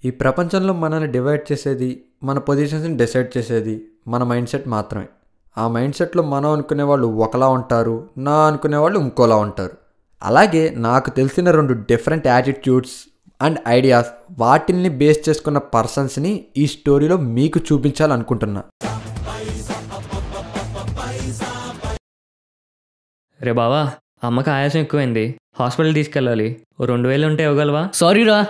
ఈ ప్రపంచంలో మనల్ని డివైడ్ చేసేది, మన పొజిషన్స్ని డిసైడ్ చేసేది మన మైండ్ సెట్ మాత్రమే. ఆ మైండ్ సెట్లో మనం అనుకునే వాళ్ళు ఒకలా ఉంటారు, నా అనుకునే వాళ్ళు ఇంకోలా ఉంటారు. అలాగే నాకు తెలిసిన 2 డిఫరెంట్ యాటిట్యూడ్స్ అండ్ ఐడియాస్, వాటిల్ని బేస్ చేసుకున్న పర్సన్స్ని ఈ స్టోరీలో మీకు చూపించాలనుకుంటున్నా. రే బావా, అమ్మకి ఆయాసం ఎక్కువైంది, హాస్పిటల్ తీసుకెళ్ళాలి. ఓ 2000 ఉంటే ఇవ్వగలవా? సారీరా,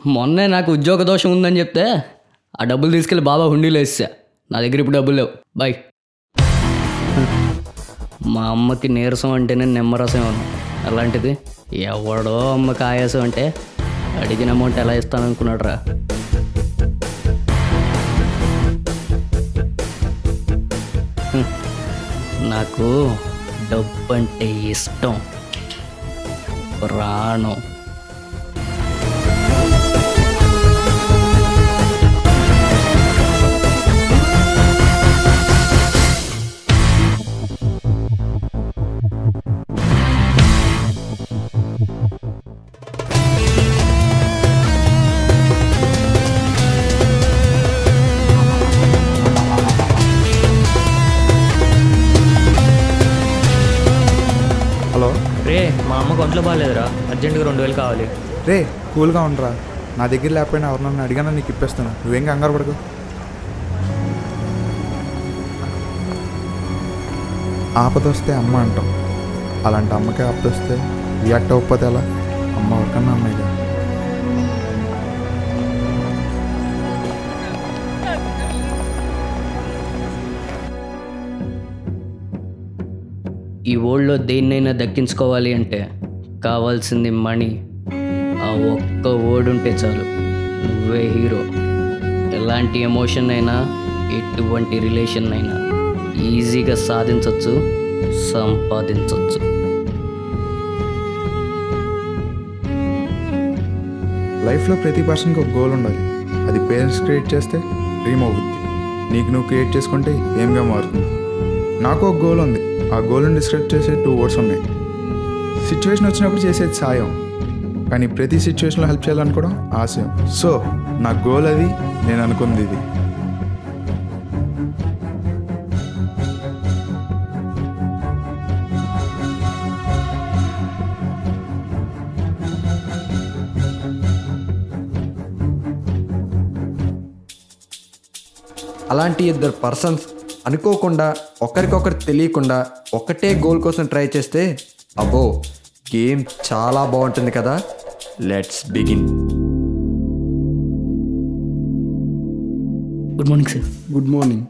మొన్నే నాకు ఉద్యోగ దోషం ఉందని చెప్తే ఆ డబ్బులు తీసుకెళ్ళి బాబా హుండీలో వేసా. నా దగ్గర ఇప్పుడు డబ్బులు లేవు, బాయ్. మా అమ్మకి నీరసం అంటేనే నిమ్మరసం ఇవ్వను, అలాంటిది ఎవడో అమ్మకి ఆయాసం అంటే అడిగిన అమౌంట్ ఎలా ఇస్తాననుకున్నాడు రా. నాకు డబ్బు అంటే ఇష్టం, ప్రాణం. హలో రే, మా అమ్మకు ఒంట్లో బాగాలేదురా, అర్జెంటుగా 2000 కావాలి. రే, కూల్గా ఉండరా. నా దగ్గర లేకపోయినా ఎవరినన్నా అడిగానో నీకు ఇప్పిస్తాను, నువ్వేం కంగారు పడకు. ఆపదొస్తే అమ్మ అంటాం, అలాంటి అమ్మకే ఆపదొస్తే రియాక్ట్ అవ్వకపోతే ఎలా? అమ్మ ఎవరికన్నా అమ్మాయిగా. ఈ వరల్డ్లో దేన్నైనా దక్కించుకోవాలి అంటే కావాల్సింది మనీ. ఆ ఒక్క వర్డ్ ఉంటే చాలు, నువ్వే హీరో. ఎలాంటి ఎమోషన్ అయినా, ఎటువంటి రిలేషన్ అయినా ఈజీగా సాధించవచ్చు, సంపాదించవచ్చు. లైఫ్లో ప్రతి పర్సన్కి ఒక గోల్ ఉండాలి. అది పేరెంట్స్ క్రియేట్ చేస్తే డ్రీమ్ అవుతుంది, నీకు నువ్వు క్రియేట్ చేసుకుంటే ఏమ్గా మారుతుంది. నాకు ఒక గోల్ ఉంది, ఆ గోల్ని డిస్క్రైబ్ చేసే 2 words ఉన్నాయి. సిచ్యువేషన్ వచ్చినప్పుడు చేసేది సాయం, కానీ ప్రతి సిచ్యువేషన్లో హెల్ప్ చేయాలనుకోవడం ఆశయం. సో నా గోల్ అది, నేను అనుకుంది ఇది. అలాంటి 2 పర్సన్స్ అనుకోకుండా, ఒకరికొకరు తెలియకుండా ఒకటే గోల్ కోసం ట్రై చేస్తే అబ్బో, గేమ్ చాలా బాగుంటుంది కదా. Let's begin. Good morning sir. Good morning.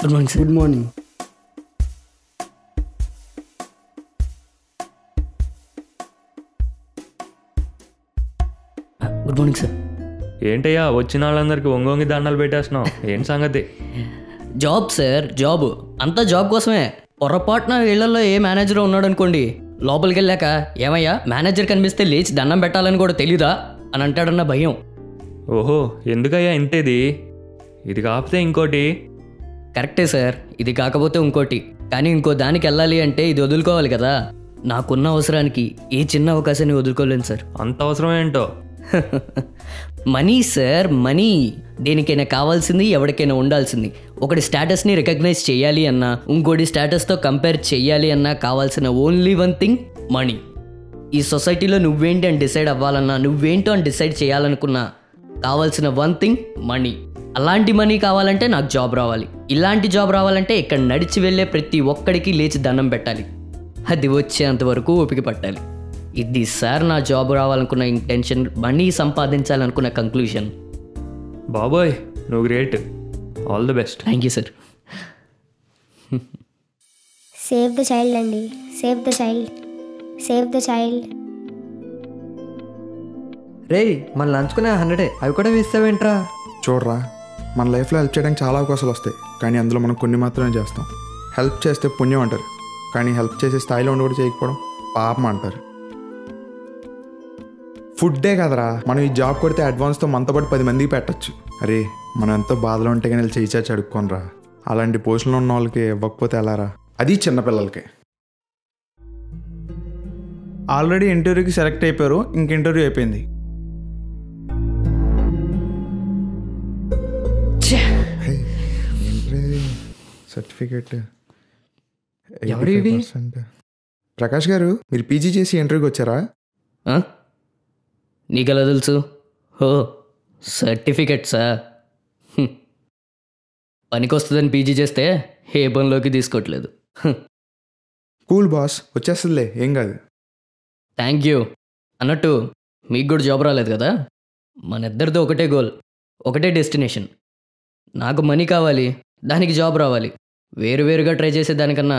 Good morning sir. Good morning. Good morning sir. ఏంటయ్యా, వచ్చిన వాళ్ళందరికీ ఒంగొంగి దండాలు పెట్టేస్తున్నావు, ఏం సంగతి? జాబ్ సార్, జాబ్ అంతా జాబ్ కోసమే. పొరపాటున వీళ్ళల్లో ఏ మేనేజర్ ఉన్నాడు అనుకోండి, లోపలికి వెళ్ళాక ఏమయ్యా మేనేజర్ కనిపిస్తే లేచి దండం పెట్టాలని కూడా తెలీదా అని అంటాడన్న భయం. ఓహో, ఎందుకయ్యా ఇంతేది? ఇది కాకపోతే ఇంకోటి. కరెక్టే సార్, ఇది కాకపోతే ఇంకోటి. కానీ ఇంకో దానికి వెళ్ళాలి అంటే ఇది వదులుకోవాలి కదా. నాకున్న అవసరానికి ఏ చిన్న అవకాశాన్ని వదులుకోలేను సార్. అంత అవసరం ఏంటో? Money sir, money. దేనికైనా కావాల్సింది, ఎవరికైనా ఉండాల్సింది. ఒకటి స్టేటస్ని రికగ్నైజ్ చేయాలి అన్నా, ఇంకోటి స్టేటస్తో కంపేర్ చేయాలి అన్నా కావాల్సిన ఓన్లీ వన్ థింగ్ మనీ. ఈ సొసైటీలో నువ్వేంటి అని డిసైడ్ అవ్వాలన్నా, నువ్వేంటో అని డిసైడ్ చేయాలనుకున్నా కావాల్సిన వన్ థింగ్ మనీ. అలాంటి మనీ కావాలంటే నాకు జాబ్ రావాలి. ఇలాంటి జాబ్ రావాలంటే ఇక్కడ నడిచి వెళ్ళే ప్రతి ఒక్కడికి లేచి దండం పెట్టాలి. అది వచ్చేంత వరకు ఓపిక పట్టాలి. ఇది సార్ నా జాబ్ రావాలనుకున్న ఇంటెన్షన్, మనీ సంపాదించాలనుకున్న కంక్లూషన్. బాబోయ్, నువ్వు great. All the best. Thank you sir. Save the child అండి, save the child, save the child. రే, మన లంచ్కునే 100 అవి కూడా వేస్తావేంట్రా? చూడరా, మన లైఫ్లో హెల్ప్ చేయడానికి చాలా అవకాశాలు వస్తాయి, కానీ అందులో మనం కొన్ని మాత్రమే చేస్తాం. హెల్ప్ చేస్తే పుణ్యం అంటారు, కానీ హెల్ప్ చేసే స్థాయిలో ఉండి కూడా చేయకపోవడం పాపం అంటారు. ఫుడ్డే కదరా, మనం ఈ జాబ్ కొడితే అడ్వాన్స్తో మనతో పాటు 10 మందికి పెట్టచ్చు. అరే, మనం ఎంతో బాధలో ఉంటే కానీ చేయి చాచి అడుక్కోనరా. అలాంటి పోస్టులో ఉన్న వాళ్ళకి ఇవ్వకపోతే ఎలారా? అది చిన్నపిల్లలకి. ఆల్రెడీ ఇంటర్వ్యూకి సెలెక్ట్ అయిపోయారు, ఇంక ఇంటర్వ్యూ అయిపోయింది. సర్టిఫికేట్ ఎవరివి? ప్రకాష్ గారు, మీరు పీజీ చేసి ఇంటర్వ్యూకి వచ్చారా? నీకెలా తెలుసు? ఓ సర్టిఫికెట్సా? పనికొస్తుందని పీజీ చేస్తే ఏ పనిలోకి తీసుకోవట్లేదు. కూల్ బాస్, వచ్చేస్తుందిలే, ఏం కాదు. Thank you. అన్నట్టు మీకు కూడా జాబ్ రాలేదు కదా? మన ఇద్దరితో ఒకటే గోల్, ఒకటే డెస్టినేషన్. నాకు మనీ కావాలి, దానికి జాబ్ రావాలి. వేరువేరుగా ట్రై చేసే దానికన్నా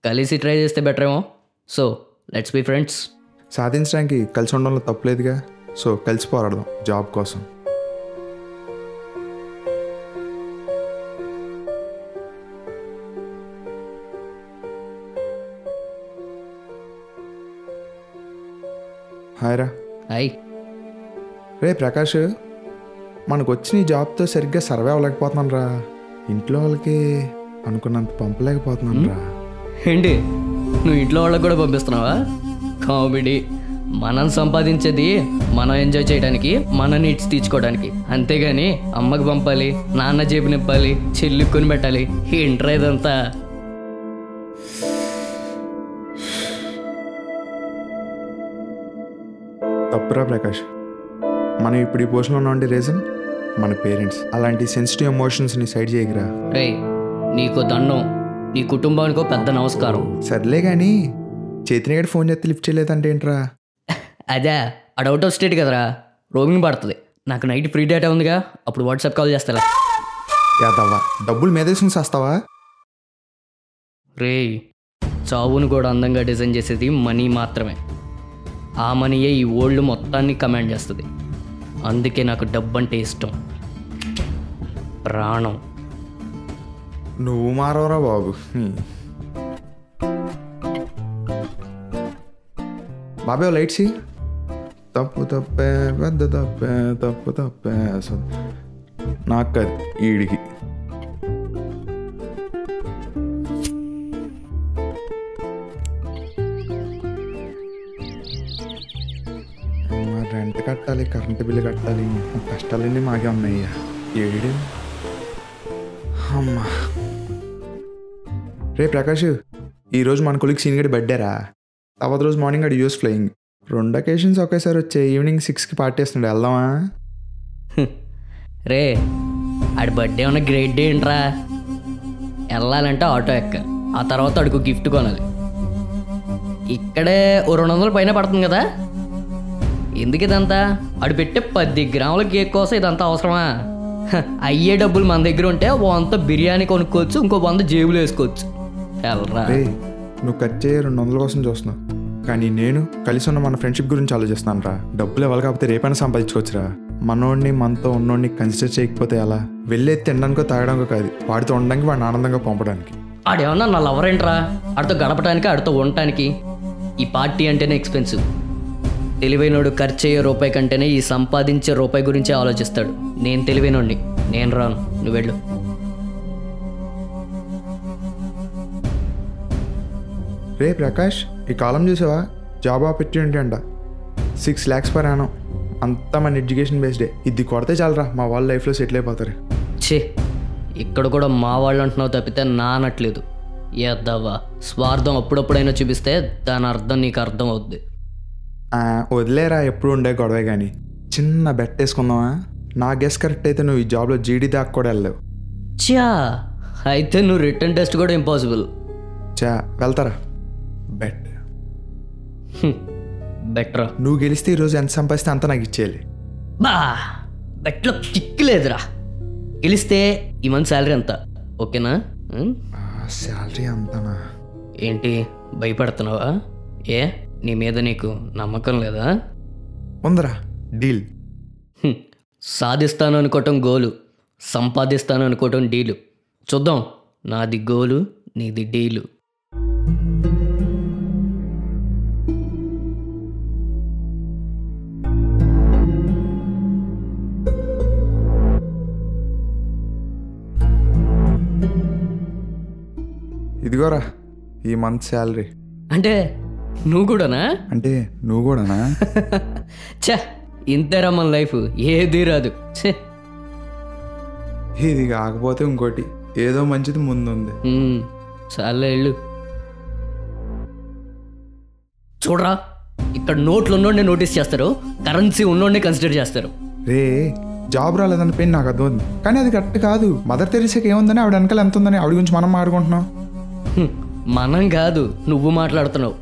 కలిసి ట్రై చేస్తే బెటర్ ఏమో. So let's be friends. సాధించడానికి కలిసి ఉండడంలో తప్పులేదుగా. సో కలిసి పోరాడదాం జాబ్ కోసం. హాయ్ రా. హాయ్. రే ప్రకాష్, మనకు వచ్చిన ఈ జాబ్తో సరిగ్గా సర్వే అవ్వలేకపోతున్నాను రా. ఇంట్లో వాళ్ళకి అనుకున్నంత పంపలేకపోతున్నాను రా. ఏంటి, నువ్వు ఇంట్లో వాళ్ళకి కూడా పంపిస్తున్నావా? కామెడీ. మనం సంపాదించేది మనం ఎంజాయ్ చేయడానికి, మన నీడ్స్ తీర్చుకోవడానికి, అంతేగాని అమ్మకి పంపాలి, నాన్న జేబు నింపాలి, చెల్లి కొని పెట్టాలి ఏంట్రా ఇదంతా? తప్పురా ప్రకాష్. మనం ఇప్పుడు ఈ పొజిషన్లో ఉన్నామంటే రీజన్ మన పేరెంట్స్. అలాంటి సెన్సిటివ్ ఎమోషన్స్ని సైడ్ చేయగరా. రే, నీకు దండం, నీ కుటుంబానికో పెద్ద నమస్కారం. సర్లే కానీ చేతిని గడి ఫోన్ చేస్తే లిఫ్ట్ చేయలేదంటే ఏంట్రా? అదే, అది అవుట్ ఆఫ్ స్టేట్ కదరా, రోమింగ్ పడుతుంది. నాకు నైట్ ఫ్రీ డేటా ఉందిగా, అప్పుడు వాట్సాప్ కాల్ చేస్తా. యాదవ్వా, డబ్బులు మీదేసుకుని చేస్తావా? రే, చావును కూడా అందంగా డిజైన్ చేసేది మనీ మాత్రమే. ఆ మనీయే ఈ వరల్డ్ మొత్తాన్ని కమాండ్ చేస్తుంది. అందుకే నాకు డబ్బు అంటే ఇష్టం, ప్రాణం. నువ్వు మారవరా బాబు. బాబాయ్ లైట్స్. తప్పు తప్పే, పెద్ద తప్పే, తప్పు తప్పే. అసలు నాకు కాదు, ఈడికి. రెంట్ కట్టాలి, కరెంటు బిల్లు కట్టాలి, కష్టాలన్నీ మాకే ఉన్నాయి. ఏడు అమ్మా. రే ప్రకాష్, ఈరోజు మన కొలికి సీనియర్ బర్త్డేరా. తర్వాత రోజు మార్నింగ్ ఆడు యూఎస్ ఫ్లయింగ్. 2 అకేషన్స్ ఒకేసారి వచ్చాయి. ఈవినింగ్ 6కి పార్టీ వేస్తున్నాడు, వెళ్దామా? రే, ఆడి బర్త్డే ఉన్న గ్రేట్ డే ఏంట్రా? వెళ్ళాలంటే ఆటో ఎక్క, ఆ తర్వాత అడుగు గిఫ్ట్ కొనాలి. ఇక్కడే ఓ 200 పైన పడుతుంది కదా. ఎందుకు ఇదంతా? అడు పెట్టే 10 గ్రాముల కేక్ కోసం ఇదంతా అవసరమా? అయ్యే డబ్బులు మన దగ్గర ఉంటే 100 బిర్యానీ కొనుక్కోవచ్చు, ఇంకో 100 జేబులు వేసుకోవచ్చు. వెళ్ళరా. రే, నువ్వు ఖర్చు అయ్యే 200 కోసం చూస్తున్నావు, కానీ నేను కలిసి ఉన్న మన ఫ్రెండ్షిప్ గురించి ఆలోచిస్తాను రా. డబ్బులు ఇవ్వాలి కాకపోతే రేపైనా సంపాదించుకోవచ్చురా. మనోడిని, మనతో ఉన్నోడిని కన్సిడర్ చేయకపోతే ఎలా? వెళ్ళే తినడానికో తాగడానికో కాదు, వాడితో ఉండడానికి, వాడిని ఆనందంగా పంపడానికి. ఆడేమన్నా నా లవర్ ఏంట్రా? ఆడితో గడపడానికి, ఆడితో ఉండటానికి. ఈ పార్టీ అంటేనే ఎక్స్పెన్సివ్. తెలివైనోడు ఖర్చు అయ్యే రూపాయి కంటేనే ఈ సంపాదించే రూపాయి గురించి ఆలోచిస్తాడు. నేను తెలివైనోడిని, నేను రాను, నువ్వు వెళ్ళు. రే ప్రకాష్, ఈ కాలం చూసావా? జాబ్ ఆపర్చునిటీ అంట 6 lakhs per annum. అంతా మన ఎడ్యుకేషన్ బేస్డే. ఇది కొడితే చాలరా, మా వాళ్ళ లైఫ్లో సెటిల్ అయిపోతారు. ఛే, ఇక్కడ కూడా మా వాళ్ళు అంటున్నావు తప్పితే నా అనట్లేదు. ఏద్దావా, స్వార్థం అప్పుడప్పుడైనా చూపిస్తే దాని అర్థం నీకు అర్థం అవుద్ది. వదిలేరా, ఎప్పుడు ఉండే గొడవే. కానీ చిన్న బెట్ వేసుకుందామా? నా గెస్ కరెక్ట్ అయితే నువ్వు ఈ జాబ్లో జీడీ దాకా కూడా వెళ్ళలేవు. చా, అయితే నువ్వు రిటర్న్ టెస్ట్ కూడా ఇంపాసిబుల్. చా, వెళ్తారా? బెట్. బెటరా. నువ్వు గెలిస్తే ఈరోజు ఎంత సంపాదిస్తే అంత నాకు ఇచ్చేయాలి. బా, బెట్లో కిక్ లేదురా. గెలిస్తే ఈ మంత్ శాలరీ అంతా ఓకేనా? శాలరీ అంతనా? ఏంటి భయపడుతున్నావా? ఏ, నీ మీద నీకు నమ్మకం లేదా? ఉందరా, డీల్. సాధిస్తాను అనుకోవటం గోలు, సంపాదిస్తాను అనుకోవటం డీలు. చూద్దాం, నాది గోలు, నీది డీలు. ఇదిగోరా ఈ మంత్ శాలరీ. అంటే నువ్వు కూడానా? అంటే నువ్వు కూడానా? ఛ, ఇంతేరా మన లైఫ్, ఏది రాదు. ఛే, ఇది కాకపోతే ఇంకోటి ఏదో మంచిది ముందుంది. చాలే వెళ్ళు. చూడరా, ఇక్కడ నోట్లు ఉన్నోడిని నోటీస్ చేస్తారు, కరెన్సీ ఉన్నోడిని కన్సిడర్ చేస్తారు. రే, జాబ్ రాలేదని పెయిన్ నాకు అర్థమైంది, కానీ అది కరెక్ట్ కాదు. మదర్ తెరిసాకి ఏముందని, ఆవిడ వెనకాల ఎంత ఉందని ఆవిడ గురించి మనం మాట్లాడుకుంటున్నాం. మనం కాదు, నువ్వు మాట్లాడుతున్నావు.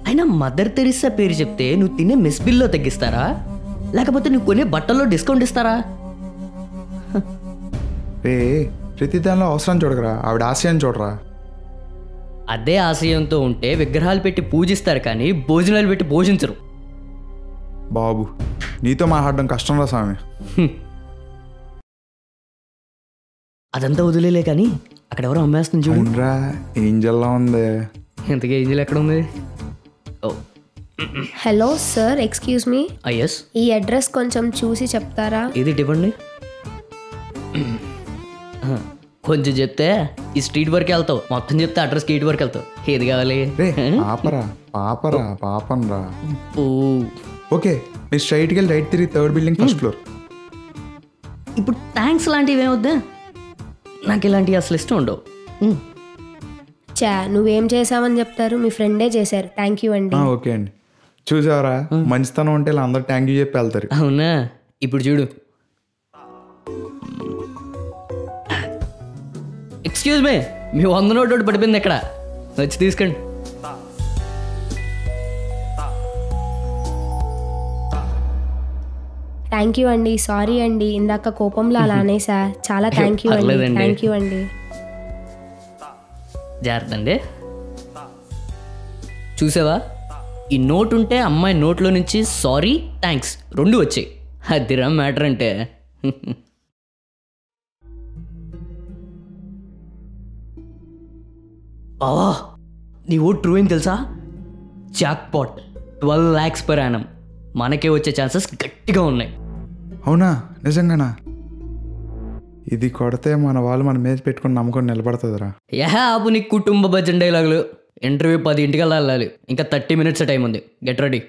అయినా మదర్ తెరిసా పేరు చెప్తే నువ్వు తినే మెస్ బిల్లో తగ్గిస్తారా, లేకపోతే నువ్వు కొనే బట్టల్లో డిస్కౌంట్ ఇస్తారా? రే, ప్రతి దానిలో అవసరం చూడకరా, ఆవిడ ఆశయాన్ని చూడరా. అదే ఆశయంతో ఉంటే విగ్రహాలు పెట్టి పూజిస్తారు కానీ భోజనాలు పెట్టి భోజించరు. బాబు, నీతో మాట్లాడడం కష్టం రా స్వామి. అదంతా వదిలేలే కానీ అక్కడ ఎవరో అమ్మేస్తుంది చూడు. అవునరా, ఏంజల్లా ఉంది. ఇంతకీ ఏంజిల్ ఎక్కడ ఉంది? Oh hello sir, excuse me, yes. ఈ అడ్రస్ కొంచెం చూసి చెప్తారా? ఇది ఇవ్వండి. కొంచెం చెప్తే ఈ స్ట్రీట్ వరకు వెళ్తావు, మొత్తం చెప్తే అడ్రస్ స్ట్రీట్ వరకు వెళ్తావు. ఏది కావాలి? రే పాపరా, పాపరా, పాపన్ రా. ఓ ఓకే, మీరు స్ట్రైట్కి వెళ్ళి రైట్ తిరిగి 3rd బిల్డింగ్ 1st ఫ్లోర్. ఇప్పుడు థ్యాంక్స్ లాంటివి ఏమొద్దా? నాకు ఇలాంటివి అసలు ఇష్టం ఉండవు. చా, నువ్వేం చేసావని చెప్తారు? మీ ఫ్రెండే చేశారు. థ్యాంక్ యూ అండి. ఓకే అండి. చూసావరా, మంచితనం ఉంటే ఇలా అందరూ థ్యాంక్ యూ చెప్పి వెళ్తారు. అవునా? ఇప్పుడు చూడు. ఎక్స్క్యూజ్ మీ, మీ 100 నోట్ పడిపోయింది ఎక్కడ, వచ్చి తీసుకోండి. థ్యాంక్ యూ అండి, సారీ అండి, ఇందాక కోపంలో అలా అనేసా. చాలా థ్యాంక్ యూ అండి. పర్లేదండి. థ్యాంక్ యూ అండి. జాగ్రత్త అండి. చూసావా, ఈ నోట్ ఉంటే అమ్మాయి నోట్లో నుంచి సారీ థ్యాంక్స్ 2 వచ్చాయి. అదిరా మ్యాటర్ అంటే. బావా, నీ ఓట్ ట్రూ అని తెలుసా? Jackpot 12 lakhs per annum. మనకే వచ్చే ఛాన్సెస్ గట్టిగా ఉన్నాయి. అవునా? నిజంగానా? ఇది కొడితే మన వాళ్ళు మన మీద పెట్టుకుని నమ్మకం నిలబడుతుందిరా. ఆపు నీ కుటుంబ భజన్ డైలాగులు. ఇంటర్వ్యూ 10 వెళ్ళాలి, ఇంకా 30 minutes టైం ఉంది. Get ready.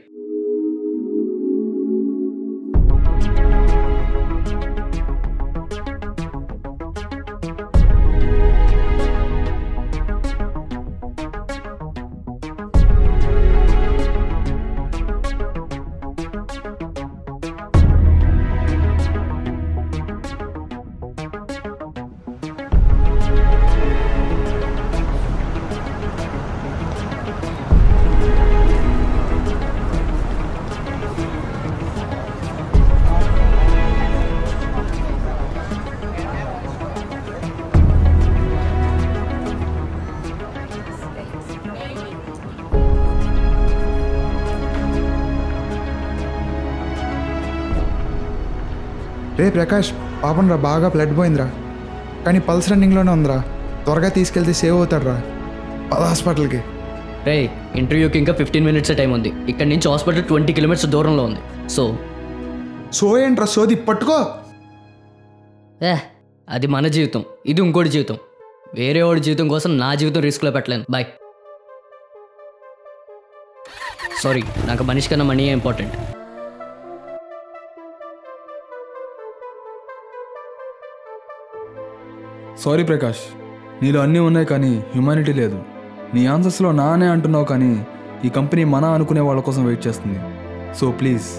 రే ప్రకాష్, పాపం రా, బాగా బ్లడ్ పోయిందిరా, కానీ పల్స్ రన్నింగ్లోనే ఉందిరా. త్వరగా తీసుకెళ్తే సేవ్ అవుతాడు రా. పద హాస్పిటల్కి. రే, ఇంటర్వ్యూకి ఇంకా 15 minutes టైం ఉంది. ఇక్కడ నుంచి హాస్పిటల్ 20 kilometers దూరంలో ఉంది. సో ఏంట్రా సోది, పట్టుకో. అది మన జీవితం, ఇది ఇంకోటి జీవితం. వేరే వాడి జీవితం కోసం నా జీవితం రిస్క్లో పెట్టలేను. బాయ్. సారీ, నాకు మనిషి కన్నా మనీ ఇంపార్టెంట్. సారీ ప్రకాష్, నీలో అన్నీ ఉన్నాయి కానీ హ్యూమానిటీ లేదు. నీ ఆన్సర్స్లో నానే అంటున్నావు కానీ ఈ కంపెనీ మన అనుకునే వాళ్ళ కోసం వెయిట్ చేస్తుంది. So please.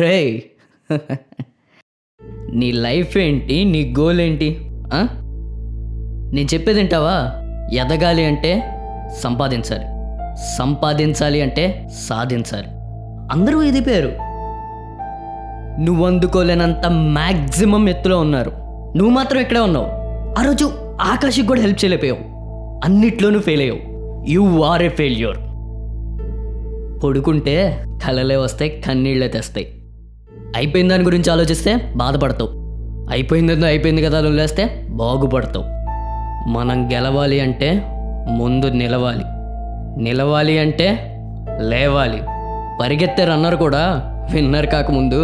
రే నీ లైఫ్ ఏంటి, నీ గోల్ ఏంటి? నేను చెప్పేది వింటావా? ఎదగాలి అంటే సంపాదించాలి, సంపాదించాలి అంటే సాధించాలి. అందరూ ఎదిపారు, నువ్వు అందుకోలేనంత మ్యాక్సిమం ఎత్తులో ఉన్నారు, నువ్వు మాత్రం ఎక్కడే ఉన్నావు. ఆ రోజు ఆకాశకి కూడా హెల్ప్ చేయలేకపోయావు, అన్నిట్లోనూ ఫెయిల్ అయ్యావు. You are a failure. పడుకుంటే కలలే వస్తాయి, కన్నీళ్ళే తెస్తాయి. అయిపోయిన దాని గురించి ఆలోచిస్తే బాధపడతావు, అయిపోయిందేదో అయిపోయింది కదా అని వదిలేస్తే బాగుపడతావు. మనం గెలవాలి అంటే ముందు నిలవాలి, నిలవాలి అంటే లేవాలి. పరిగెత్తే రన్నర్ కూడా విన్నర్ కాకముందు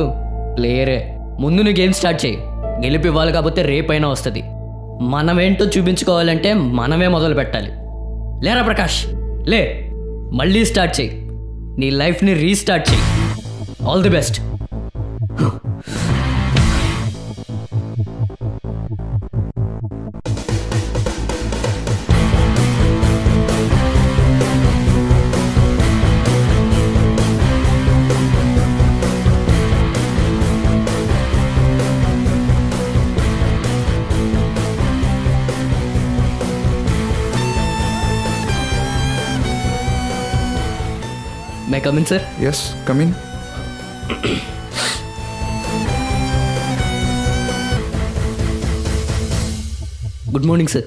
ప్లేయరే. ముందు నువ్వు గేమ్ స్టార్ట్ చేయి, గెలిపి ఇవ్వాలి కాకపోతే రేపైనా వస్తుంది. మనమేంటో చూపించుకోవాలంటే మనమే మొదలు పెట్టాలి. లేరా ప్రకాష్, లే, మళ్ళీ స్టార్ట్ చేయి, నీ లైఫ్ని రీస్టార్ట్ చేయి. All the best. May I come in, sir? Yes, come in. Good morning, sir.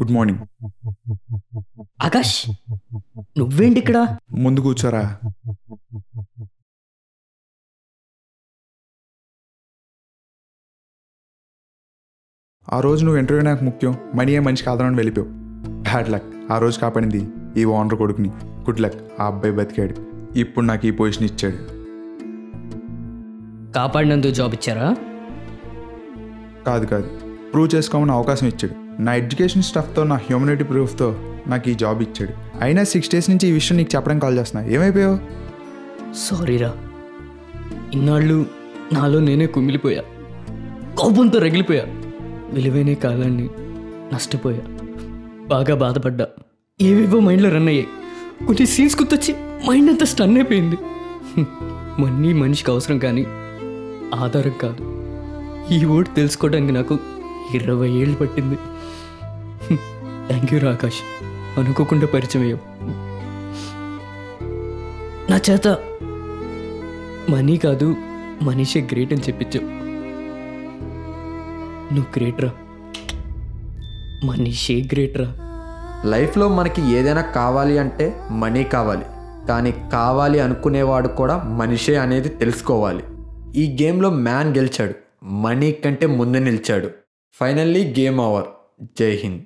Good morning. Akash, నువ్వేంటి ఇక్కడ? ముందు కూర్చోరా. ఆ రోజు నువ్వు ఇంటర్వ్యూ నాకు ముఖ్యం, మనీ ఏ మంచి కాదని వెళ్ళిపోయావు. Bad luck. ఆ రోజు కాపాడింది ఈ ఓనర్ కొడుకుని. గుడ్ లక్, ఆ అబ్బాయి బతికాడు, ఇప్పుడు నాకు ఈ పొజిషన్ ఇచ్చాడు. కాపాడినందుకు జాబ్ ఇచ్చారా? కాదు కాదు, ప్రూవ్ చేసుకోమని అవకాశం ఇచ్చాడు. నా ఎడ్యుకేషన్ స్టఫ్తో, నా హ్యూమనిటీ ప్రూఫ్తో నాకు ఈ జాబ్ ఇచ్చాడు. అయినా 6 days నుంచి ఈ విషయం నీకు చెప్పడానికి కాల్ చేస్తున్నా. ఏమైపోయావు? సారీరా, ఇన్నాళ్ళు నాలో నేనే కుమిలిపోయా, కోపంతో రగిలిపోయా, విలువైన కాలాన్ని నష్టపోయా, బాగా బాధపడ్డా. ఏవేవో మైండ్లో రన్ అయ్యాయి, కొన్ని సీన్స్ గుర్తొచ్చి మైండ్ అంతా స్టన్ అయిపోయింది. మనీ మనిషికి అవసరం కానీ ఆధారం కాదు. ఈ వర్డ్ తెలుసుకోవడానికి నాకు 20 ఏళ్ళు పట్టింది. థ్యాంక్ యూ ఆకాష్, అనుకోకుండా పరిచయం అయ్యావు. నా చేత మనీ కాదు మనిషే గ్రేట్ అని చెప్పించావు. నువ్వు గ్రేట్ రా, మనిషే గ్రేట్ రా. లైఫ్లో మనకి ఏదైనా కావాలి అంటే మనీ కావాలి, కానీ కావాలి అనుకునేవాడు కూడా మనిషే అనేది తెలుసుకోవాలి. ఈ గేమ్లో మ్యాన్ గెలిచాడు, మనీ కంటే ముందు నిలిచాడు. Finally game over. జై హింద్.